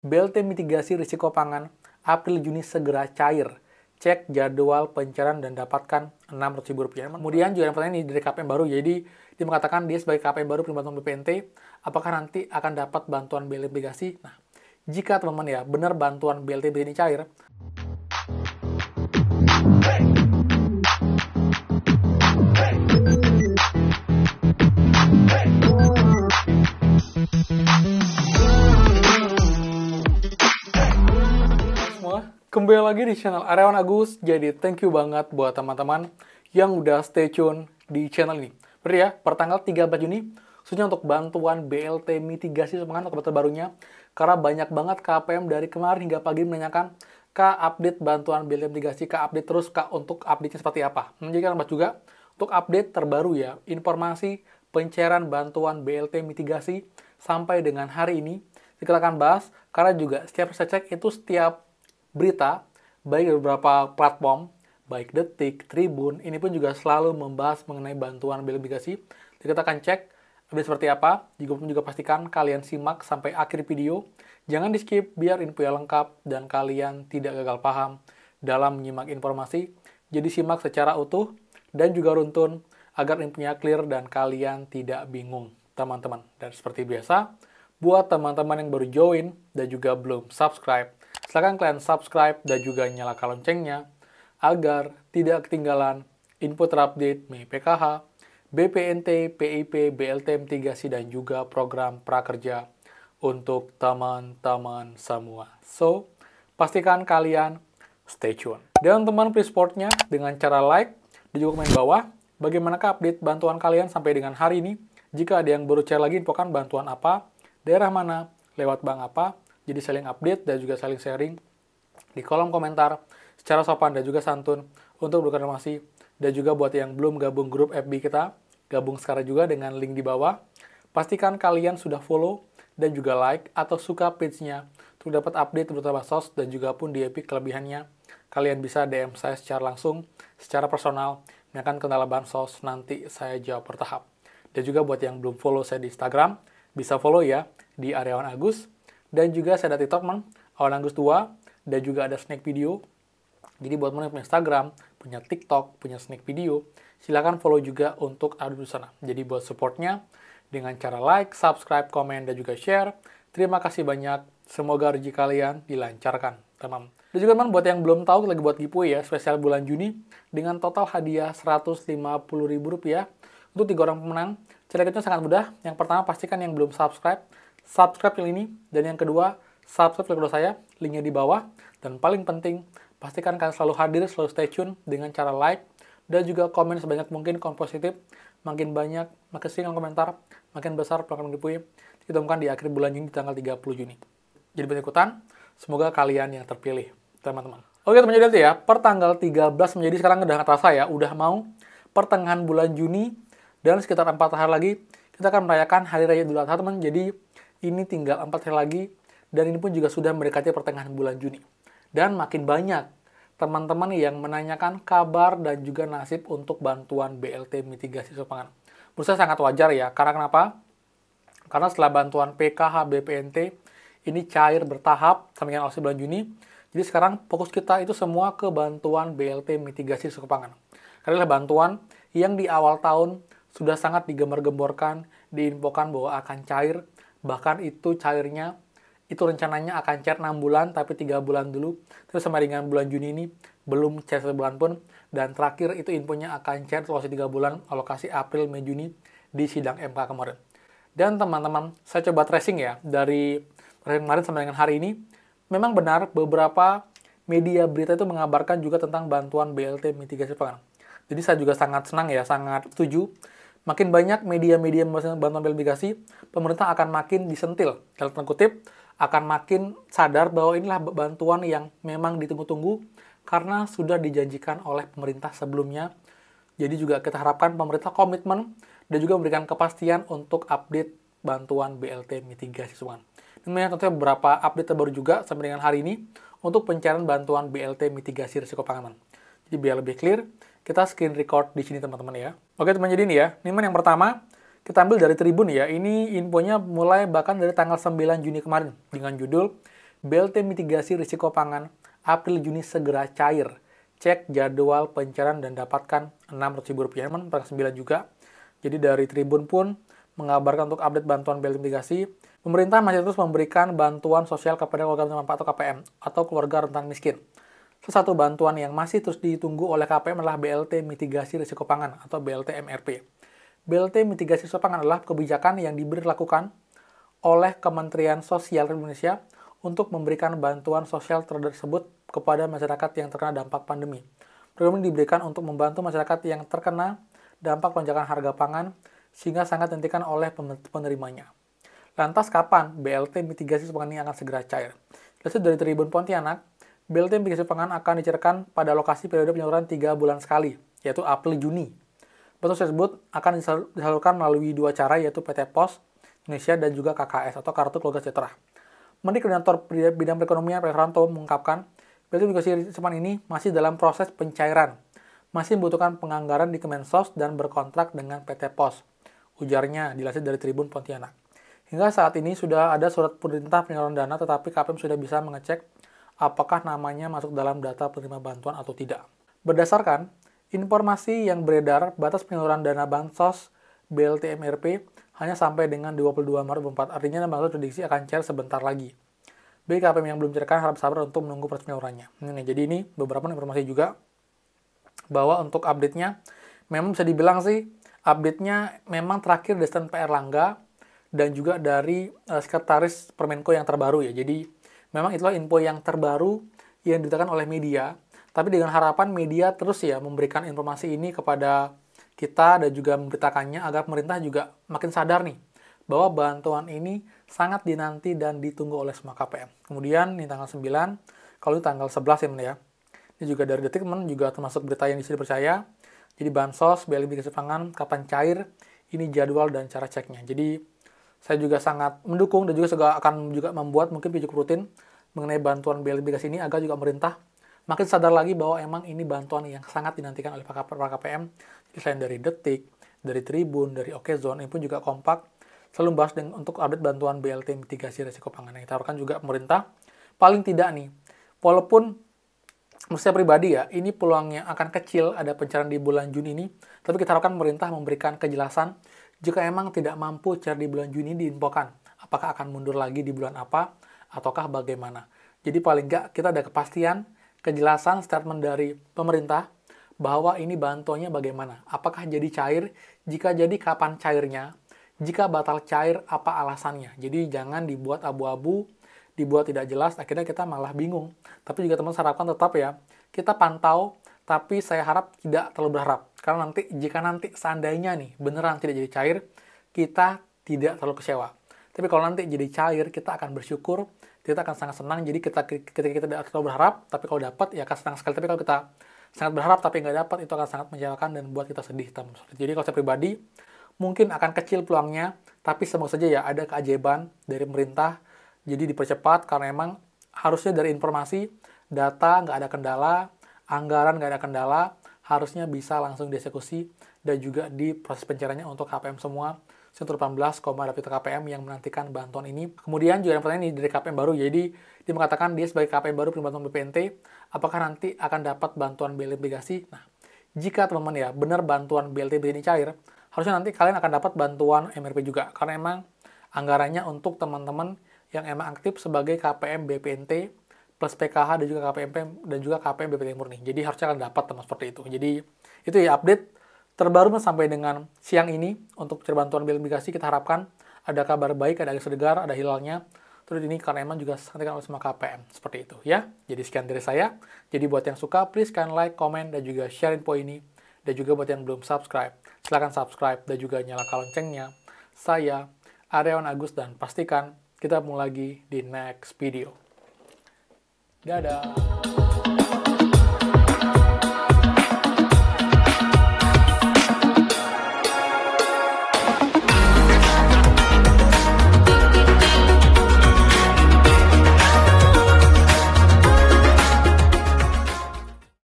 BLT mitigasi risiko pangan April-Juni segera cair. Cek jadwal pencairan dan dapatkan Rp600.000. Kemudian juga yang pertanyaan ini dari KPM baru. Jadi dia mengatakan dia sebagai KPM baru penerima bantuan BPNT, apakah nanti akan dapat bantuan BLT mitigasi? Nah, jika teman-teman ya benar bantuan BLT ini cair, kembali lagi di channel Aryawan Agus. Jadi thank you banget buat teman-teman yang udah stay tune di channel ini. Berarti ya, pertanggal 13 Juni khususnya untuk bantuan BLT mitigasi semangat untuk terbarunya. Karena banyak banget KPM dari kemarin hingga pagi menanyakan, Kak update bantuan BLT mitigasi, Kak update terus Kak untuk update-nya seperti apa. Jadi kan juga untuk update terbaru ya, informasi pencairan bantuan BLT mitigasi sampai dengan hari ini. Kita akan bahas karena juga setiap saya cek itu setiap berita, baik dari beberapa platform, baik Detik, Tribun, ini pun juga selalu membahas mengenai bantuan BLT mitigasi. Jadi kita akan cek update seperti apa. Juga pastikan kalian simak sampai akhir video. Jangan di skip biar info yang lengkap dan kalian tidak gagal paham dalam menyimak informasi. Jadi simak secara utuh dan juga runtun agar infonya clear dan kalian tidak bingung, teman-teman. Dan seperti biasa, buat teman-teman yang baru join dan juga belum subscribe, silakan kalian subscribe dan juga nyalakan loncengnya agar tidak ketinggalan info terupdate PKH, BPNT, PIP, BLT mitigasi dan juga program prakerja untuk teman-teman semua. So, pastikan kalian stay tune. Dan teman please supportnya dengan cara like dan juga komen bawah bagaimanakah update bantuan kalian sampai dengan hari ini. Jika ada yang baru share lagi infokan bantuan apa, daerah mana, lewat bank apa. Jadi saling update dan juga saling sharing di kolom komentar secara sopan dan juga santun untuk berkonfirmasi. Dan juga buat yang belum gabung grup FB kita, gabung sekarang juga dengan link di bawah. Pastikan kalian sudah follow dan juga like atau suka page-nya untuk dapat update terutama sos dan juga pun di Epic kelebihannya. Kalian bisa DM saya secara langsung, secara personal, menanyakan kendala bansos, nanti saya jawab bertahap. Dan juga buat yang belum follow saya di Instagram, bisa follow ya di Aryawan Agus. Dan juga saya ada TikTok, Aryawan Agus 2, dan juga ada snack video. Jadi buat teman yang punya Instagram, punya TikTok, punya snack video, silakan follow juga untuk ada di sana. Jadi buat supportnya dengan cara like, subscribe, komen, dan juga share. Terima kasih banyak. Semoga rezeki kalian dilancarkan, teman. Dan juga teman buat yang belum tahu, lagi buat giveaway ya, spesial bulan Juni dengan total hadiah Rp150.000 untuk 3 orang pemenang. Cara ikutnya sangat mudah. Yang pertama pastikan yang belum subscribe channel ini, dan yang kedua subscribe channel saya, linknya di bawah. Dan paling penting, pastikan kalian selalu hadir, selalu stay tune dengan cara like dan juga komen sebanyak mungkin, komen positif. Makin banyak, makin sering komentar, makin besar peluang giveaway. Kita temukan di akhir bulan Juni tanggal 30 Juni. Jadi banyak ikutan, semoga kalian yang terpilih, teman-teman. Oke teman-teman, ya, per tanggal 13 menjadi sekarang udah terasa ya, udah mau pertengahan bulan Juni dan sekitar 4 hari lagi kita akan merayakan Hari Raya Idul Adha, teman. Jadi ini tinggal 4 hari lagi, dan ini pun juga sudah mendekati pertengahan bulan Juni. Dan makin banyak teman-teman yang menanyakan kabar dan juga nasib untuk bantuan BLT mitigasi pangan. Menurut saya sangat wajar ya, karena kenapa? Karena setelah bantuan PKH BPNT ini cair bertahap sampai dengan awal bulan Juni, jadi sekarang fokus kita itu semua ke bantuan BLT mitigasi pangan. Karena bantuan yang di awal tahun sudah sangat digembar-gemborkan, diinfokan bahwa akan cair. Bahkan itu cairnya, itu rencananya akan cair 6 bulan, tapi 3 bulan dulu. Terus sampai dengan bulan Juni ini, belum cair 1 bulan pun. Dan terakhir itu infonya akan cair alokasi 3 bulan, alokasi April, Mei, Juni di sidang MK kemarin. Dan teman-teman, saya coba tracing ya, dari kemarin sampai dengan hari ini, memang benar beberapa media berita itu mengabarkan juga tentang bantuan BLT mitigasi pangan. Jadi saya juga sangat senang ya, sangat setuju. Makin banyak media-media bantuan BLT mitigasi, pemerintah akan makin disentil. Dalam tanda kutip, akan makin sadar bahwa inilah bantuan yang memang ditunggu-tunggu karena sudah dijanjikan oleh pemerintah sebelumnya. Jadi juga kita harapkan pemerintah komitmen dan juga memberikan kepastian untuk update bantuan BLT mitigasi pangan. Dan tentunya beberapa update terbaru juga sampai dengan hari ini untuk pencairan bantuan BLT mitigasi risiko pangan. Jadi biar lebih clear, kita screen record di sini teman-teman ya. Oke teman, jadi ini ya. Ini yang pertama, kita ambil dari Tribun ya. Ini infonya mulai bahkan dari tanggal 9 Juni kemarin dengan judul BLT mitigasi risiko pangan April-Juni segera cair. Cek jadwal pencairan dan dapatkan Rp600.000. Memang tanggal 9 juga. Jadi dari Tribun pun mengabarkan untuk update bantuan BLT mitigasi, pemerintah masih terus memberikan bantuan sosial kepada keluarga penerima manfaat atau KPM atau keluarga rentan miskin. Salah satu bantuan yang masih terus ditunggu oleh KPM adalah BLT mitigasi risiko pangan atau BLT MRP. BLT mitigasi risiko pangan adalah kebijakan yang diberlakukan oleh Kementerian Sosial Republik Indonesia untuk memberikan bantuan sosial tersebut kepada masyarakat yang terkena dampak pandemi. Program ini diberikan untuk membantu masyarakat yang terkena dampak lonjakan harga pangan sehingga sangat ditentukan oleh penerimanya. Lantas kapan BLT mitigasi risiko pangan ini akan segera cair? Hasil dari Tribun Pontianak, BLT mitigasi pangan akan dicairkan pada lokasi periode penyaluran 3 bulan sekali, yaitu April-Juni. Bantuan tersebut akan disalurkan melalui 2 cara, yaitu PT POS Indonesia dan juga KKS atau Kartu Keluarga Sejahtera. Menteri Koordinator Bidang Perekonomian Pak Herianto mengungkapkan, BLT mitigasi risiko pangan ini masih dalam proses pencairan, masih membutuhkan penganggaran di Kemensos dan berkontrak dengan PT POS. Ujarnya dilansir dari Tribun Pontianak. Hingga saat ini sudah ada surat perintah penyaluran dana, tetapi KPM sudah bisa mengecek apakah namanya masuk dalam data penerima bantuan atau tidak. Berdasarkan informasi yang beredar, batas penyaluran dana bansos BLT MRP hanya sampai dengan 22 Maret 2024. Artinya bansos prediksi akan cair sebentar lagi. Bagi KPM yang belum cairkan harap sabar untuk menunggu proses penyalurannya. Jadi ini beberapa informasi juga bahwa untuk update-nya memang bisa dibilang sih update-nya memang terakhir dari Pak Erlangga dan juga dari Sekretaris Permenko yang terbaru ya. Jadi memang itulah info yang terbaru yang diberitakan oleh media, tapi dengan harapan media terus ya memberikan informasi ini kepada kita dan juga memberitakannya agar pemerintah juga makin sadar nih bahwa bantuan ini sangat dinanti dan ditunggu oleh semua KPM. Kemudian ini tanggal 9, kalau ini tanggal 11 ya. Ini juga dari Detik teman juga termasuk berita yang bisa dipercaya. Jadi bansos, BLT mitigasi pangan, kapan cair, ini jadwal dan cara ceknya. Jadi saya juga sangat mendukung dan juga akan juga membuat mungkin video rutin mengenai bantuan BLT mitigasi ini agar juga pemerintah makin sadar lagi bahwa emang ini bantuan yang sangat dinantikan oleh para KPM. Jadi selain dari Detik, dari Tribun, dari Okezone, ini pun juga kompak selalu membahas untuk update bantuan BLT mitigasi risiko pangan. Yang kita harapkan juga pemerintah paling tidak nih, walaupun menurut saya pribadi ya, ini peluangnya akan kecil ada pencairan di bulan Juni ini, tapi kita harapkan pemerintah memberikan kejelasan jika emang tidak mampu cair di bulan Juni diinfokan, apakah akan mundur lagi di bulan apa, ataukah bagaimana. Jadi paling nggak kita ada kepastian, kejelasan, statement dari pemerintah, bahwa ini bantuannya bagaimana. Apakah jadi cair, jika jadi kapan cairnya, jika batal cair, apa alasannya. Jadi jangan dibuat abu-abu, dibuat tidak jelas, akhirnya kita malah bingung. Tapi juga teman-teman harapkan tetap ya, kita pantau, tapi saya harap tidak terlalu berharap. Karena jika nanti seandainya nih beneran tidak jadi cair, kita tidak terlalu kecewa. Tapi kalau nanti jadi cair, kita akan bersyukur, kita akan sangat senang. Jadi ketika kita tidak terlalu berharap, tapi kalau dapat ya akan senang sekali. Tapi kalau kita sangat berharap tapi nggak dapat, itu akan sangat mengecewakan dan buat kita sedih. Jadi kalau saya pribadi, mungkin akan kecil peluangnya, tapi semoga saja ya ada keajaiban dari pemerintah. Jadi dipercepat karena emang harusnya dari informasi, data nggak ada kendala, anggaran nggak ada kendala, harusnya bisa langsung dieksekusi dan juga di proses pencairannya untuk KPM semua. 118, dapet KPM yang menantikan bantuan ini. Kemudian juga ada pertanyaan ini dari KPM baru, jadi dia mengatakan dia sebagai KPM baru penerima bantuan BPNT, apakah nanti akan dapat bantuan BLT mitigasi? Nah, jika teman-teman ya benar bantuan BLT ini cair, harusnya nanti kalian akan dapat bantuan MRP juga, karena emang anggarannya untuk teman-teman yang emang aktif sebagai KPM BPNT plus PKH dan juga KPM dan juga KPM BPNT murni. Jadi harusnya akan dapat teman seperti itu. Jadi itu ya update terbaru sampai dengan siang ini untuk bantuan BLT mitigasi. Kita harapkan ada kabar baik, ada angin segar, ada hilalnya. Terus ini karena emang juga sangat oleh semua KPM seperti itu ya. Jadi sekian dari saya. Jadi buat yang suka, please kalian like, comment dan juga share info ini. Dan juga buat yang belum subscribe, silahkan subscribe dan juga nyalakan loncengnya. Saya Aryawan Agus dan pastikan kita ketemu lagi di next video. Dadah!